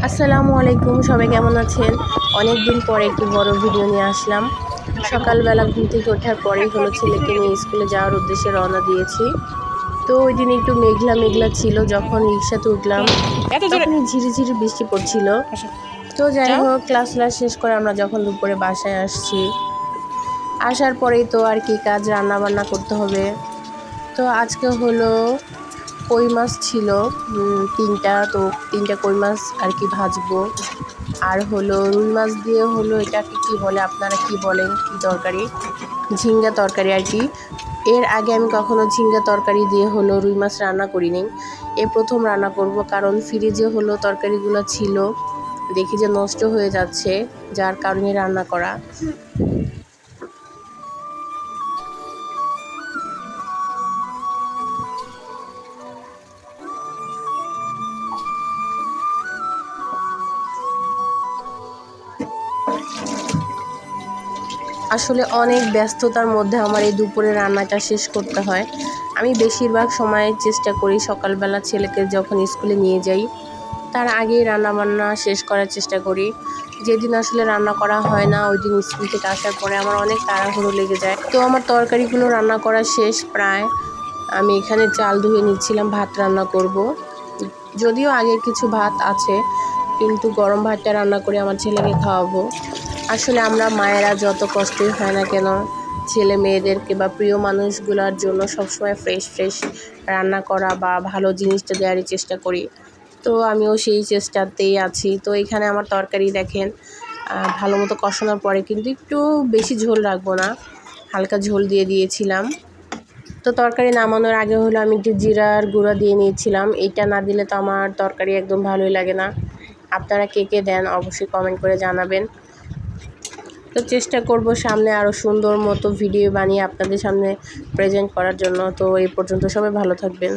আসসালামু আলাইকুম, সবাই কেমন আছেন? অনেক দিন পরে একটি বড় ভিডিও নিয়ে আসলাম। সকালবেলা ঘুম থেকে ওঠার পরেই হলো ছেলেকে নিয়ে স্কুলে যাওয়ার উদ্দেশ্যে রওনা দিয়েছি। তো ওই দিন একটু মেঘলা মেঘলা ছিল, যখন রিক্সাতে উঠলাম তখনই ঝিরিঝিরি বৃষ্টি পড়ছিল। তো যাই হোক, ক্লাস শেষ করে আমরা যখন দুপুরে বাসায় আসছি, আসার পরেই তো আর কি কাজ, রান্না বান্না করতে হবে। তো আজকে হলো কই মাছ ছিল তিনটা, তো তিনটা কই মাছ আর কি ভাজবো। আর হলো রুই মাছ দিয়ে হলো, এটাকে কি বলে, আপনারা কি বলেন, কি তরকারি, ঝিঙ্গা তরকারি আর কি। এর আগে আমি কখনো ঝিঙ্গা তরকারি দিয়ে হলো রুই মাছ রান্না করিনি, প্রথম রান্না করব। কারণ ফ্রিজে হলো তরকারিগুলো ছিল, দেখি যে নষ্ট হয়ে যাচ্ছে, যার কারণে রান্না করা। আসলে অনেক ব্যস্ততার মধ্যে আমার এই দুপুরে রান্নাটা শেষ করতে হয়। আমি বেশিরভাগ সময় চেষ্টা করি সকালবেলা ছেলেকে যখন স্কুলে নিয়ে যাই তার আগেই রান্নাবান্না শেষ করার চেষ্টা করি। যেদিন আসলে রান্না করা হয় না, ওই দিন স্কুল থেকে আসার পরে আমার অনেক তাড়াহুড়ো লেগে যায়। তো আমার তরকারিগুলো রান্না করা শেষ প্রায়। আমি এখানে চাল ধুয়ে নিচ্ছিলাম, ভাত রান্না করব। যদিও আগের কিছু ভাত আছে, কিন্তু গরম ভাতটা রান্না করে আমার ছেলেকে খাওয়াবো। আসলে আমরা মায়েরা যত কষ্টই হয় না কেন, ছেলে মেয়েদেরকে বা প্রিয় মানুষগুলোর জন্য সবসময় ফ্রেশ ফ্রেশ রান্না করা বা ভালো জিনিসটা দেওয়ারই চেষ্টা করি। তো আমিও সেই চেষ্টাতেই আছি। তো এখানে আমার তরকারি দেখেন, ভালো মতো কষানোর পরে কিন্তু একটু বেশি ঝোল রাখবো না, হালকা ঝোল দিয়ে দিয়েছিলাম। তো তরকারি নামানোর আগে হলো আমি একটু জিরার গুঁড়া দিয়ে নিয়েছিলাম। এইটা না দিলে তো আমার তরকারি একদম ভালোই লাগে না। আপনারা কে কে দেন অবশ্যই কমেন্ট করে জানাবেন। তো চেষ্টা করব সামনে আরও সুন্দর মতো ভিডিও বানিয়ে আপনাদের সামনে প্রেজেন্ট করার জন্য। তো এই পর্যন্ত সবাই ভালো থাকবেন।